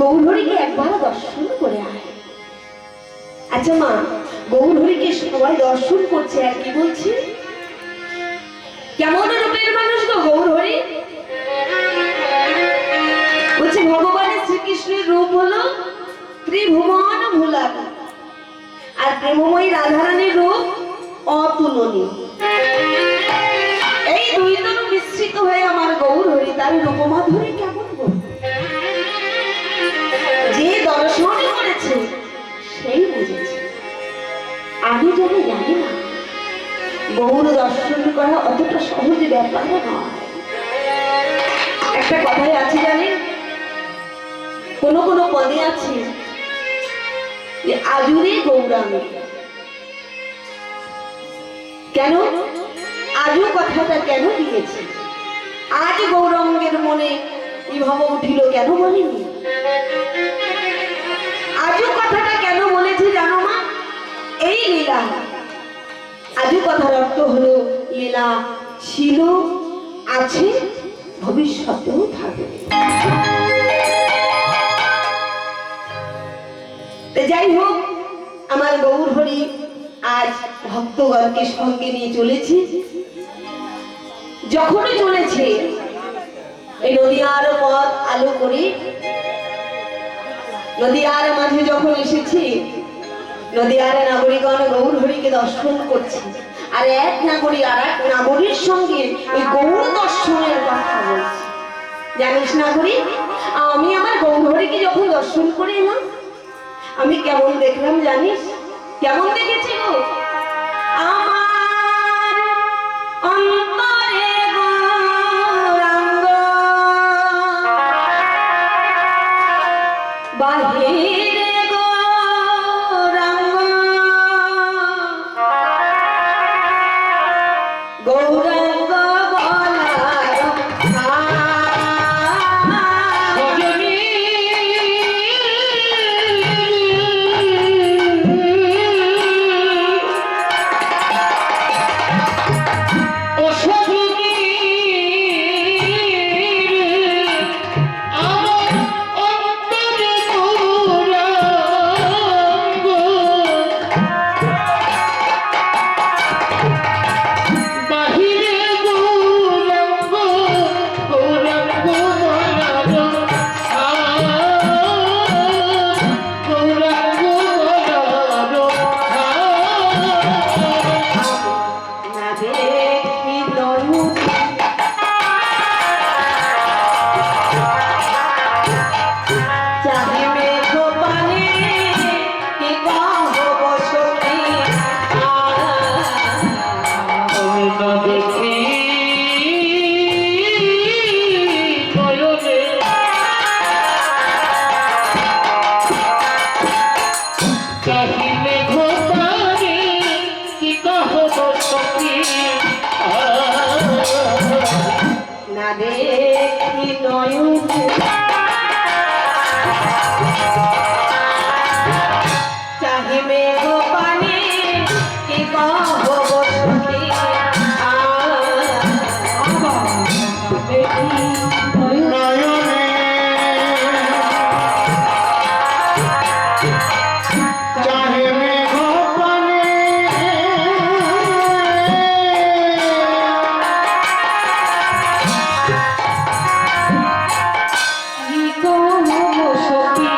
গৌরহরিকে একবার দর্শন করে আয়। আচ্ছা মা, গৌরহরিকে সবাই দর্শন করছে আর কি বলছে? কেমন রূপের মানুষ গো গৌরহরি? বলছে ভগবানের শ্রীকৃষ্ণের রূপ হলো ত্রিভুবন ভুলান, আর প্রেমময়ী রাধারানীর রূপ অতুলনীয়। এই দুই তনু মিশ্রিত হয়ে আমার গৌরহরি তার রূপমাধুরী কেমন গো? যে দর্শন করেছে সেই বুঝেছে। আমি জানি না গৌর দর্শন করা অতটা সহজ ব্যাপার নয়। একটা কথাই আছে জানেন, কোন কোন পদে আছে যে আজুরে গৌরাঙ্গ। কেন আজু কথাটা কেন দিয়েছে? আজ গৌরাঙ্গের মনে বিভব উঠিল কেন বলেনি? আজু কথাটা কেন বলেছে জানো মা? এই লীলা, আজু কথার অর্থ হলো লীলা ছিল, আছে, ভবিষ্যতেও থাকবে। যাই হোক, আমার গৌরহরি আজ ভক্তগণকে সঙ্গে নিয়ে চলেছে। যখনই চলেছে এই নদিয়ার পথ আলো করে, নদিয়ার মাঝে যখন এসেছে, নদিয়ার নাগরিকগণ গৌরহরিকে দর্শন করছে, আর এক নাগরী আর এক নাগরীর সঙ্গে ওই গৌর দর্শনের কথা বলছে। জানিস নাগরী, আমি আমার গৌরহরিকে যখন দর্শন করে এলাম, আমি কেমন দেখলাম জানিস? কেমন দেখেছি গো? আমার অন্তরে গৌরাঙ্গ, বাহিরে গৌরাঙ্গ, গৌরাঙ্গ বলার না দেখি নয়ন, চাহিবে গো পানে কি কহব সখী, নয়নে চাহিবে গো পানে কি কহব সখী,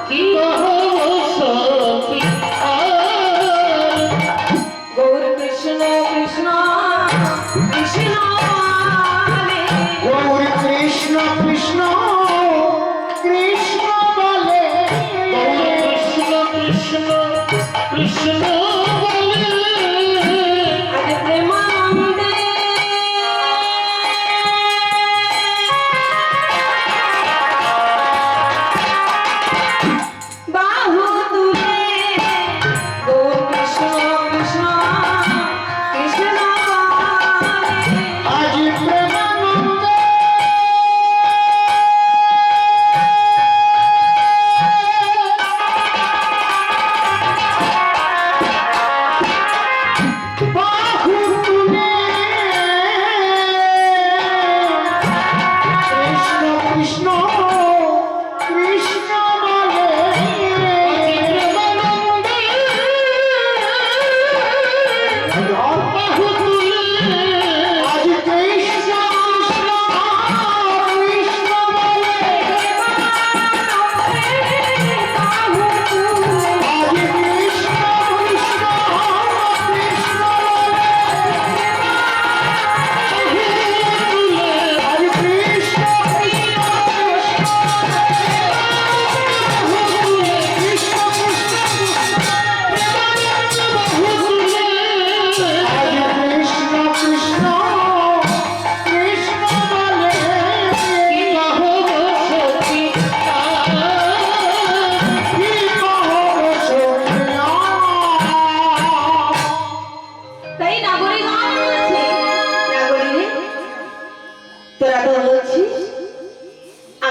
কি কহব সখী। গৌর কৃষ্ণ কৃষ্ণ কৃষ্ণ, গৌর কৃষ্ণ কৃষ্ণ কৃষ্ণ বলে, কৃষ্ণ কৃষ্ণ কৃষ্ণ বলে, আজ প্রেমানন্দে বাহু তুলে, গৌর কৃষ্ণ কৃষ্ণ কৃষ্ণ বলে, আজ প্রেমানন্দে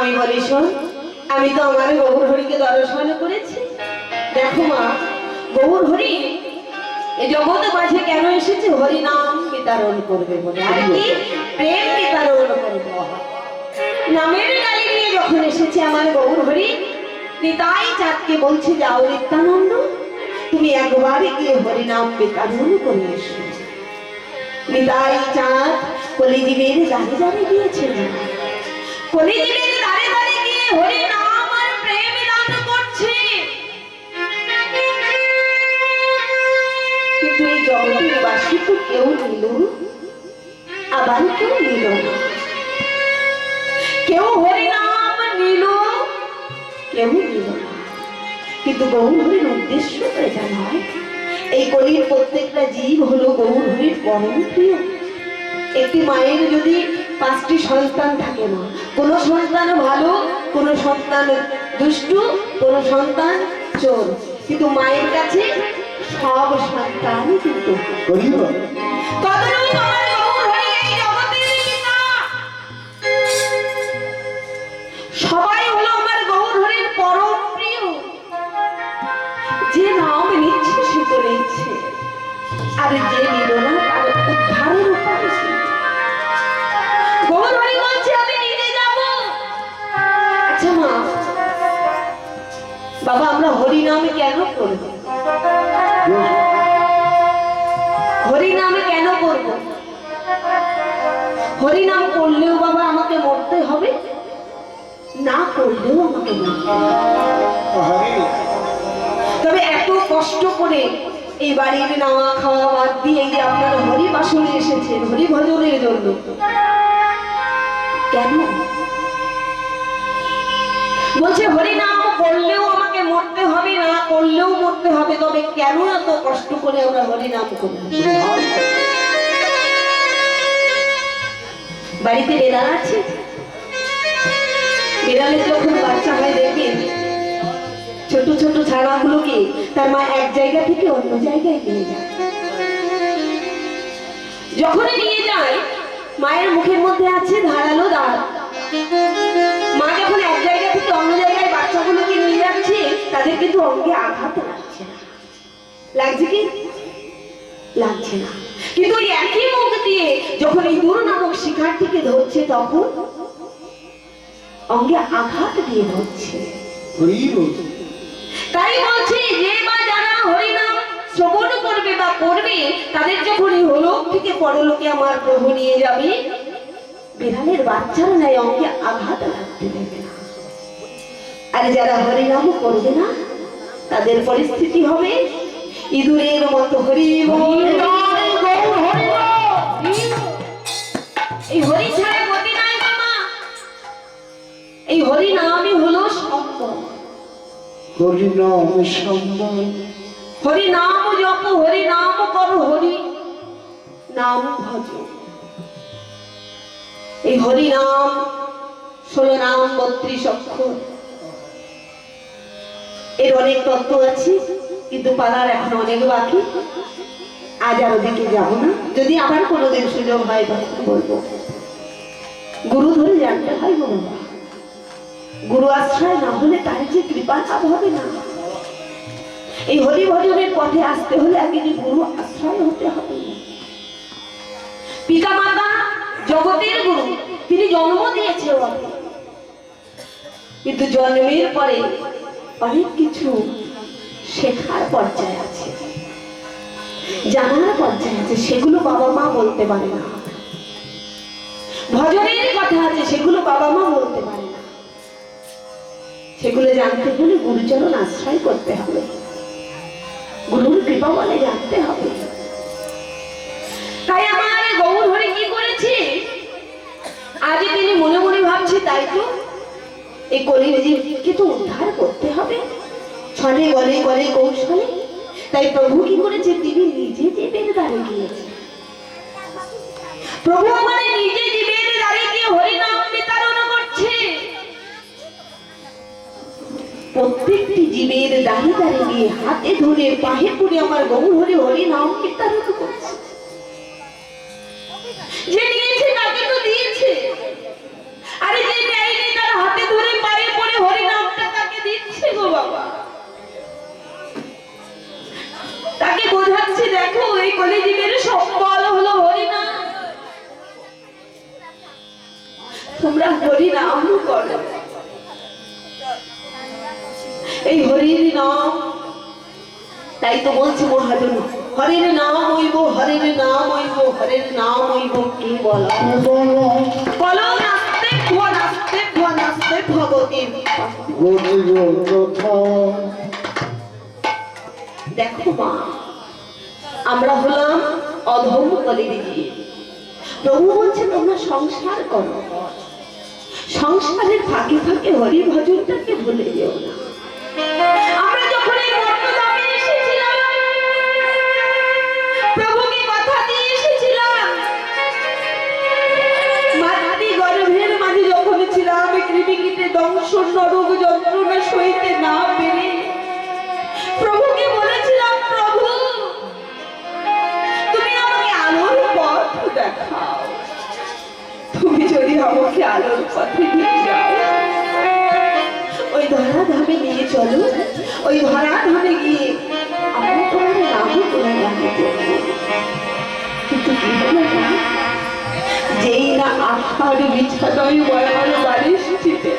আমি বলি শোন, আমি তো আমার গৌর হরিকে দর্শন করেছি। দেখো মা, গৌর হরি এই জগৎ মাঝে কেন এসেছে? হরি নাম বিতরণ করবে বলে, আর কি প্রেম বিতরণ করবে। নামের ডালি নিয়ে যখন এসেছে আমার গৌর হরি, নিতাই চাঁদকে বলছে, যাও নিত্যানন্দ, তুমি একবারে গিয়ে হরি নাম বিতরণ করে এসো। নিতাই চাঁদ কলিজীবের দাঁড়ে দাঁড়ে গিয়েছিল, কলিজীবের দাঁড়ে দাঁড়ে গিয়ে হরি নাম আর প্রেম দান করছে। কিন্তু এই জগতের বাসী তো কেউ নিল, আবার কেউ নিল না। কেউ হরি নাম নিল, কেউ নিল না। কিন্তু গৌর হরির উদ্দেশ্য এটা নয়। এই কলির প্রত্যেকটা জীব হলো গৌর হরির পরম প্রিয়। একটি মায়ের যদি 5টি সন্তান থাকে না, কোন সন্তান ভালো, কোন সন্তান দুষ্টু, কোন সন্তান চোর, কিন্তু মায়ের কাছে সব সন্তানই কিন্তু সবাই হলো আমার গৌর হরির পরম প্রিয়। যে নাম নিচ্ছে সে তো নিচ্ছে, আর যে নিল না তার উদ্ধারের উপায় ছিল। গৌর হরি বলছে আমি নিজে যাব। আচ্ছা মা, বাবা আমরা হরি নামে কেন করব? হরি নামে কেন করব? হরি নাম করলেও বাবা আমাকে মরতে হবে, না করলেও আমাকে মরতে হবে। তবে এত কষ্ট করে এই বাড়ির নাওয়া খাওয়া বাদ দিয়ে যে আপনারা হরি বাসনে এসেছেন হরি ভজনের জন্য, কেন? বলছে হরি নাম করলেও আমাকে মরতে হবে, না করলেও মরতে হবে। তবে কেন এত কষ্ট করে আমরা হরি নাম করি? বাড়িতে বেড়াল আছে, বিড়ালের যখন বাচ্চা হয় দেখবেন ছোট ছোট ছানাগুলোকে তার মা এক জায়গা থেকে অন্য জায়গায় নিয়ে যায়। যখনই নিয়ে যায়, মায়ের মুখের মধ্যে আছে ধারালো দাঁত। মা যখন এক জায়গা থেকে অন্য জায়গায় বাচ্চাগুলোকে নিয়ে যাচ্ছে, তাদের কিন্তু অঙ্গে আঘাত লাগছে না। লাগছে কি? লাগছে না। কিন্তু ওই একই মুখ দিয়ে যখন এই ইঁদুর নামক শিকারটিকে ধরছে, তখন অঙ্গে আঘাত দিয়ে ধরছে। তাই বলছি, যে বা যারা হরিনাম শ্রবণ করবে বা করবে, তাদের যখন এই হলোক থেকে পরলোকে আমার প্রভু নিয়ে যাবে, বিড়ালের বাচ্চারা নাই অঙ্গে আঘাত লাগতে দেবে না। আর যারা হরিনাম করবে না, তাদের পরিস্থিতি হবে ইঁদুরের মতো। হরি বল, এই হরি ছাড়া গতি নাই বাবা। এই হরি নামই হলো সম্পদ। হরি নাম সম্পদ। হরি নাম জপ, হরি নাম করো, হরি নাম ভজ। এই হরি নাম 16 নাম 32 অক্ষর। এর অনেক তত্ত্ব আছে, কিন্তু পালার এখন অনেক বাকি। আজ আর ওদিকে যাবো না। যদি আবার কোনোদিন সুযোগ হয় তখন বলবো। গুরু ধরে জানতে হয় বাবা, গুরু আশ্রয় না হলে তার যে কৃপা লাভ হবে না। এই হরি ভজনের পথে আসতে হলে আগে যে গুরু আশ্রয় হতে হবে। পিতা মাতা জগতের গুরু, তিনি জন্ম দিয়েছে, কিন্তু জন্মের পরে অনেক কিছু শেখার পর্যায়ে আছে, জানার পর্যায়ে আছে, সেগুলো বাবা মা বলতে পারে না। ভজনের কথা আছে, সেগুলো বাবা মা বলতে পারে না। সেগুলো জানতে হলে গুরুচরণ আশ্রয় করতে হবে, গুরুর কৃপা বলে জানতে হবে। তাই আমার গৌর হরি কি করেছে? আজ তিনি মনে মনে ভাবছে, তাই তো এই কলির জীবকে তো উদ্ধার করতে হবে, ছলে গলে গলে কৌশলে। তাই প্রভু কি করেছে? তিনি নিজে জীবের দ্বারে গিয়েছে। প্রভু আমার নিজে জীবের দ্বারে গিয়ে হরিনাম বিতরণ করছে। প্রত্যেকটি জীবের দ্বারে দ্বারে গিয়ে হাতে ধরে পাহে পড়ে আমার গৌর হরি হরিনাম বিতরণ করছে। যে নিয়েছে তাকে তো দিয়েছে, আরে যে নেয়নি তার হাতে নাম করো, এই হরির নাম। তাই তো বলছি মহাজন, হরের নাম হইব, হরের নাম হইব, হরের নাম হইব কি বলো বলো, নাচতে ভুয়া, নাচতে ভুয়া, নাচতে ভগবতীর। দেখো মা, আমরা হলাম অধম কলির জীব। প্রভু বলছে তোমরা সংসার করো, সংসারের ফাঁকে ফাঁকে হরি ভজনটাকে ভুলে যেও না। আমরা যখন এই মর্তধামে এসেছিলাম, প্রভুকে কথা দিয়ে এসেছিলাম, মাতৃ গর্ভের মাঝে যখন ছিলাম, কৃমিকীটে দংশন নরক যন্ত্রণা সইতে না পেরে প্রভুকে বলেছিলাম, প্রভু তুমি আমাকে আলোর পথ দেখাও, তুমি যদি আমাকে আলোর পথে নিয়ে যাও, ওই ধরা ধামে নিয়ে চলো, ওই ধরা ধামে গিয়ে আমি তোমার নাম করে রাখবো। কিন্তু কি হলো না, যেই না আঠার বিছানায় বয়ার বালিশ চিতে